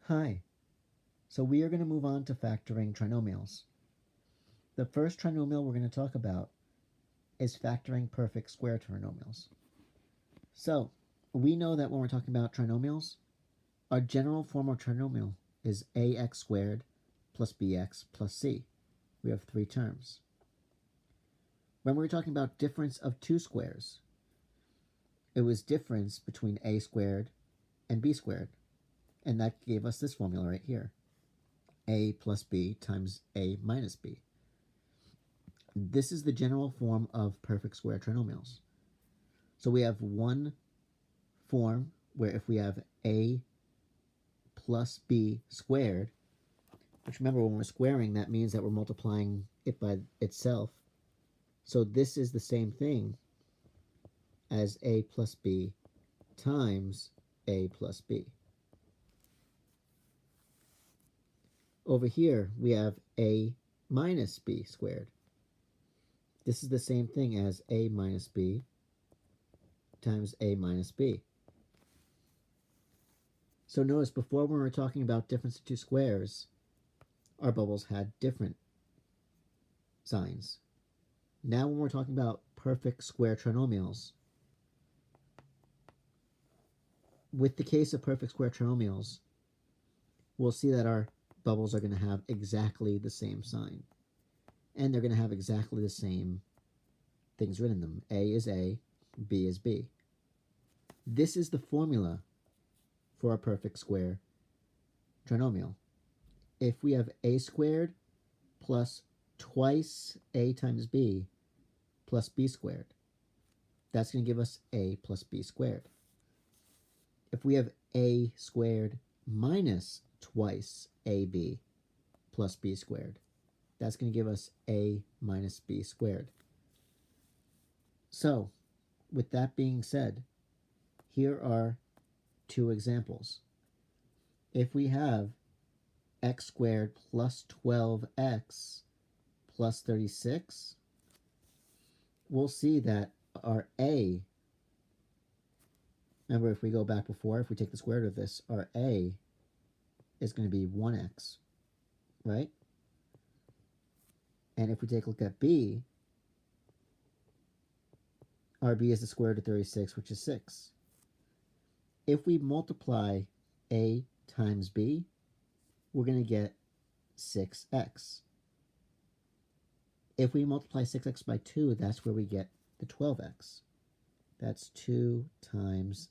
Hi, so we are going to move on to factoring trinomials. The first trinomial we're going to talk about is factoring perfect square trinomials. So we know that when we're talking about trinomials, our general form of trinomial is ax squared plus bx plus c. We have three terms. When we were talking about difference of two squares, it was difference between a squared and b squared, and that gave us this formula right here. A plus b times a minus b. This is the general form of perfect square trinomials. So we have one form where if we have a plus b squared, which remember when we're squaring, that means that we're multiplying it by itself. So this is the same thing as a plus b times a plus b. Over here, we have a minus b squared. This is the same thing as a minus b times a minus b. So notice before when we were talking about difference of two squares, our bubbles had different signs. Now when we're talking about perfect square trinomials, with the case of perfect square trinomials, we'll see that our bubbles are going to have exactly the same sign. And they're going to have exactly the same things written in them. A is A, B is B. This is the formula for a perfect square trinomial. If we have a squared plus twice a times b plus b squared, that's going to give us a plus b squared. If we have a squared minus twice ab plus b squared, that's going to give us a minus b squared. So, with that being said, here are two examples. If we have x squared plus 12x plus 36, we'll see that our a, remember if we go back before, if we take the square root of this, our a is going to be 1x, right? And if we take a look at b, our b is the square root of 36, which is 6. If we multiply a times b, we're going to get 6x. If we multiply 6x by 2, that's where we get the 12x. That's 2 times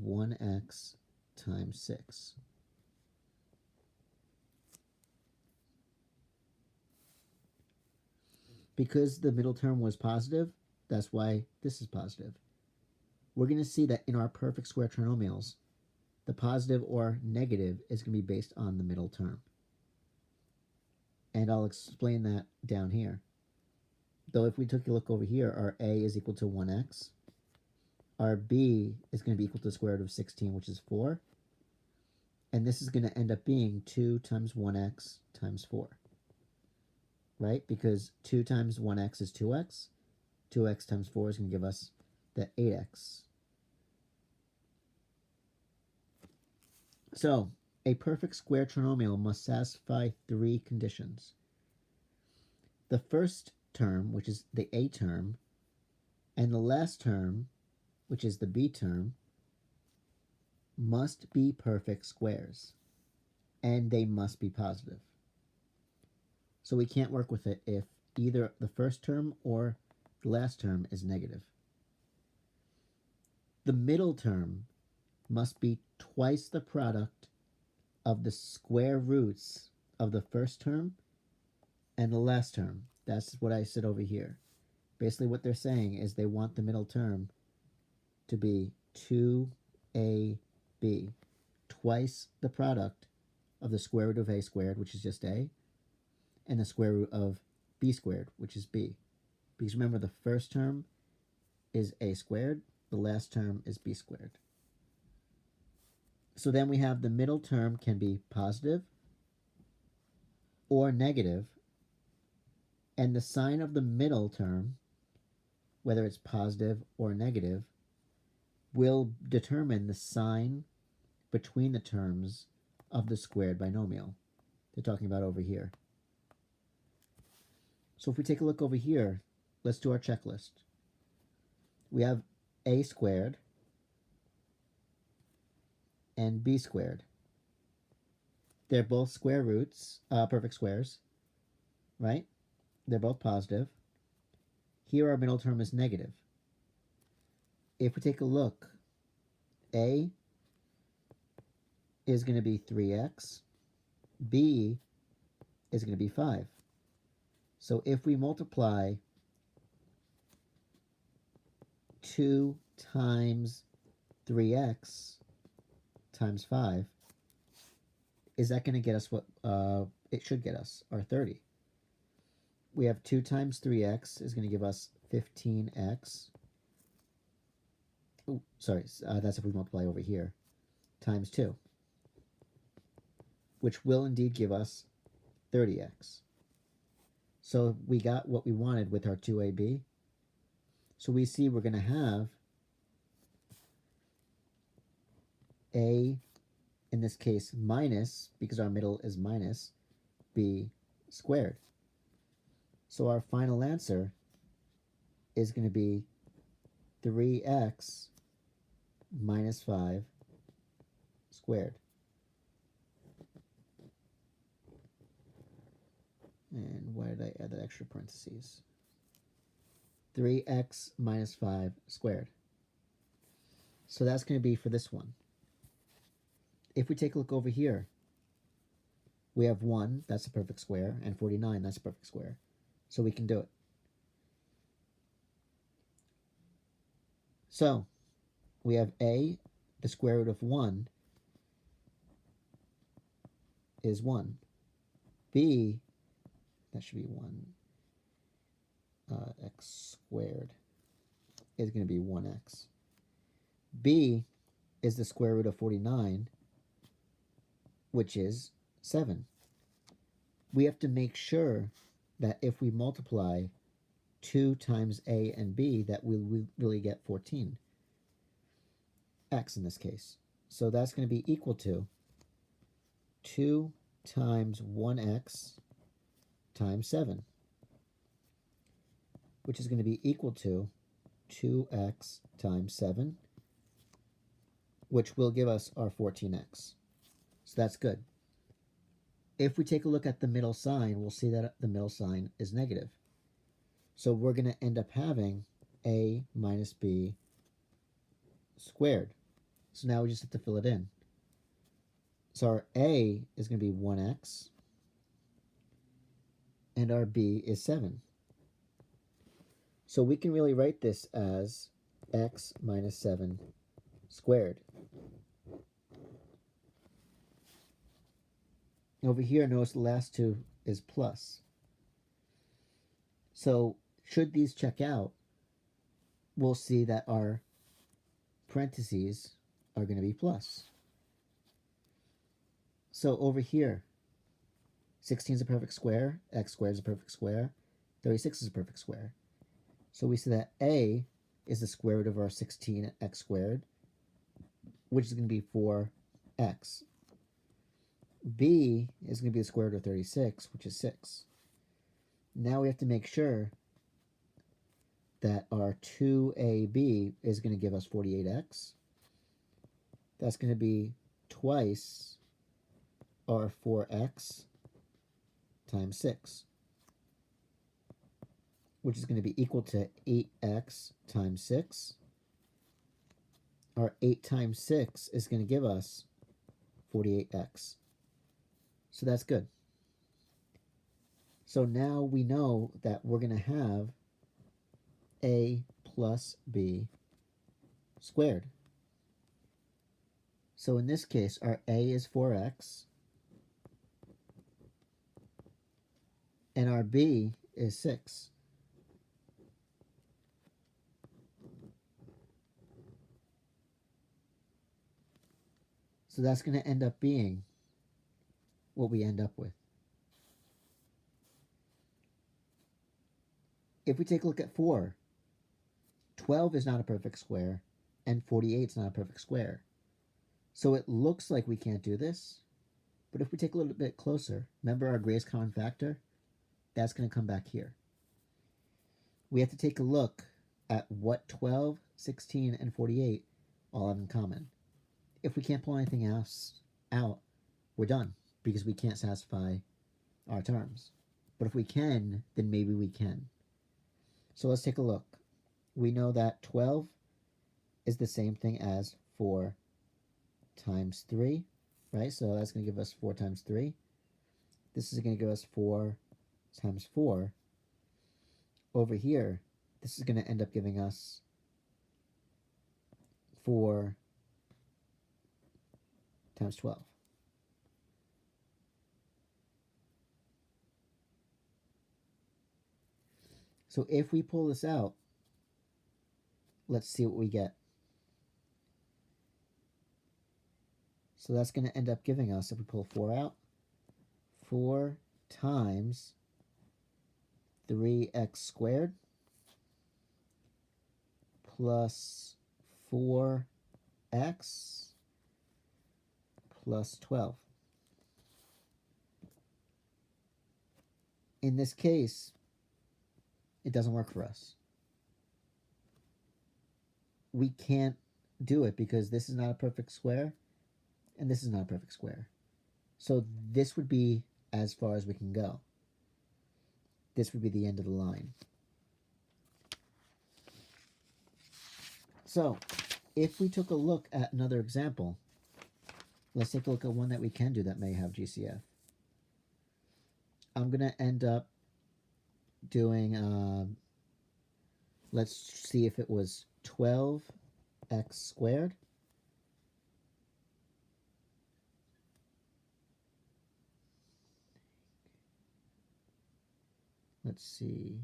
1x times 6. Because the middle term was positive, that's why this is positive. We're going to see that in our perfect square trinomials, the positive or negative is going to be based on the middle term. And I'll explain that down here. Though if we took a look over here, our a is equal to 1x. Our b is going to be equal to the square root of 16, which is 4. And this is going to end up being 2 times 1x times 4. Right? Because 2 times 1x is 2x. 2x times 4 is going to give us the 8x. So, a perfect square trinomial must satisfy three conditions. The first term, which is the a term, and the last term, which is the b term, must be perfect squares, and they must be positive. So we can't work with it if either the first term or the last term is negative. The middle term must be twice the product of the square roots of the first term and the last term. That's what I said over here. Basically what they're saying is they want the middle term to be 2ab, twice the product of the square root of a squared, which is just a, and the square root of b squared, which is b. Because remember, the first term is a squared, the last term is b squared. So then we have the middle term can be positive or negative, and the sign of the middle term, whether it's positive or negative, will determine the sign between the terms of the squared binomial. They're talking about over here. So if we take a look over here, let's do our checklist. We have a squared and b squared. They're both square roots, perfect squares, right? They're both positive. Here our middle term is negative. If we take a look, a is going to be 3x, b is going to be 5. So if we multiply 2 times 3x times 5, is that going to get us what it should get us, our 30? We have 2 times 3x is going to give us 15x. Oh, sorry, that's if we multiply over here, times 2, which will indeed give us 30x. So we got what we wanted with our 2ab. So we see we're going to have a, in this case, minus, because our middle is minus, b squared. So our final answer is going to be 3x minus 5 squared. And why did I add that extra parentheses? 3x minus 5 squared. So that's going to be for this one. If we take a look over here, we have 1, that's a perfect square, and 49, that's a perfect square. So we can do it. So we have a, the square root of 1 is 1. B, that should be 1. X squared is going to be 1x. B is the square root of 49, which is 7. We have to make sure that if we multiply 2 times a and b, that we really get 14. X in this case. So that's going to be equal to 2 times 1x times 7, which is going to be equal to 2x times 7, which will give us our 14x. So that's good. If we take a look at the middle sign, we'll see that the middle sign is negative. So we're going to end up having a minus b squared. So now we just have to fill it in. So our a is going to be 1x, and our b is 7. So we can really write this as x minus 7 squared. Over here, notice the last two is plus. So should these check out, we'll see that our parentheses are going to be plus. So over here, 16 is a perfect square, x squared is a perfect square, 36 is a perfect square. So we see that a is the square root of our 16x squared, which is going to be 4x. B is going to be the square root of 36, which is 6. Now we have to make sure that our 2ab is going to give us 48x. That's going to be twice our 4x times 6, which is going to be equal to 8x times 6. Our 8 times 6 is going to give us 48x. So that's good. So now we know that we're going to have a plus b squared. So in this case, our a is 4x, and our b is 6. So that's going to end up being what we end up with. If we take a look at 4, 12 is not a perfect square, and 48 is not a perfect square. So it looks like we can't do this, but if we take a little bit closer, remember our greatest common factor? That's going to come back here. We have to take a look at what 12, 16, and 48 all have in common. If we can't pull anything else out, we're done because we can't satisfy our terms. But if we can, then maybe we can. So let's take a look. We know that 12 is the same thing as 4 times 3, right? So that's going to give us 4 times 3. This is going to give us 4 times 4. Over here, this is going to end up giving us 4 times 12. So if we pull this out, let's see what we get. So that's going to end up giving us, if we pull 4 out, 4 times 3x squared plus 4x plus 12. In this case, it doesn't work for us. We can't do it because this is not a perfect square and this is not a perfect square. So this would be as far as we can go. This would be the end of the line. So if we took a look at another example, let's take a look at one that we can do that may have GCF. I'm going to end up doing, let's see if it was 12x squared let's see.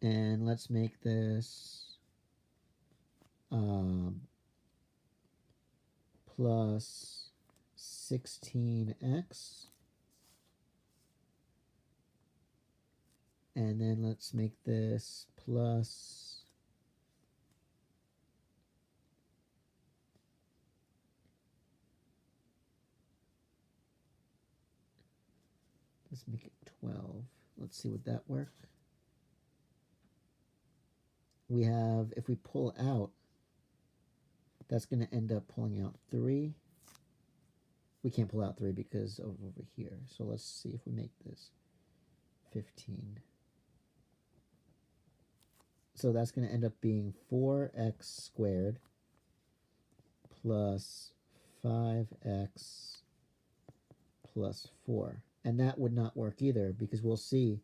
And let's make this plus 16x. And then let's make this plus let's make it 12. Let's see, would that work? We have, if we pull out, that's going to end up pulling out 3. We can't pull out 3 because of over here. So let's see if we make this 15. So that's going to end up being 4x squared plus 5x plus 4. And that would not work either because we'll see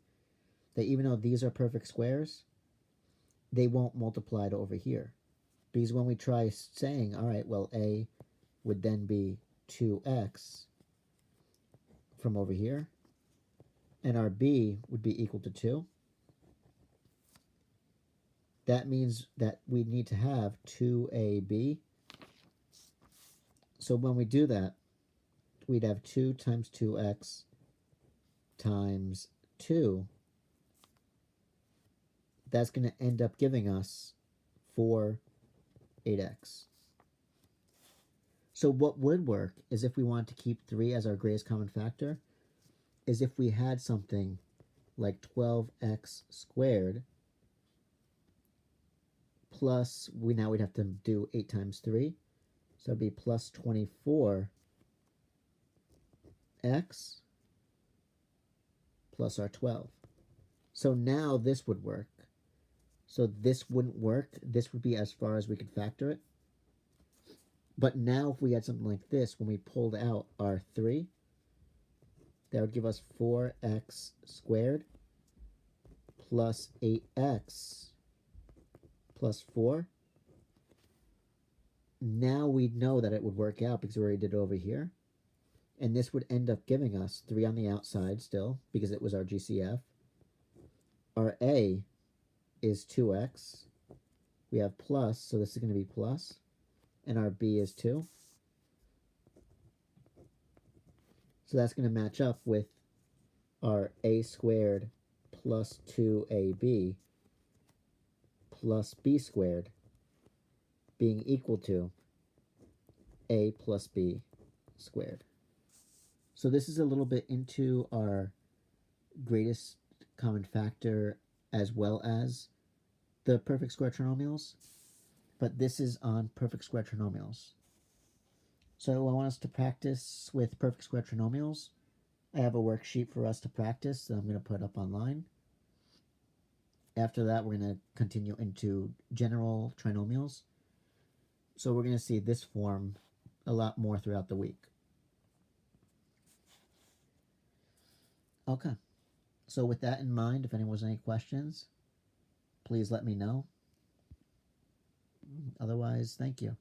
that even though these are perfect squares, they won't multiply to over here. Because when we try saying, all right, well, a would then be 2x from over here, and our b would be equal to 2, that means that we need to have 2ab. So when we do that, we'd have 2 times 2x times 2. That's going to end up giving us 8x. So what would work is if we want to keep 3 as our greatest common factor, is if we had something like 12x squared plus, we'd have to do 8 times 3. So it'd be plus 24x plus our 12. So now this would work. So this wouldn't work. This would be as far as we could factor it. But now if we had something like this, when we pulled out our 3, that would give us 4x squared plus 8x plus 4. Now we know that it would work out because we already did it over here. And this would end up giving us 3 on the outside still because it was our GCF. Our a is 2x. We have plus, so this is going to be plus. And our b is 2. So that's going to match up with our a squared plus 2ab plus b squared being equal to a plus b squared. So this is a little bit into our greatest common factor as well as the perfect square trinomials, but this is on perfect square trinomials. So I want us to practice with perfect square trinomials. I have a worksheet for us to practice that I'm going to put up online. After that, we're going to continue into general trinomials. So we're going to see this form a lot more throughout the week. Okay. So with that in mind, if anyone has any questions, please let me know. Otherwise, thank you.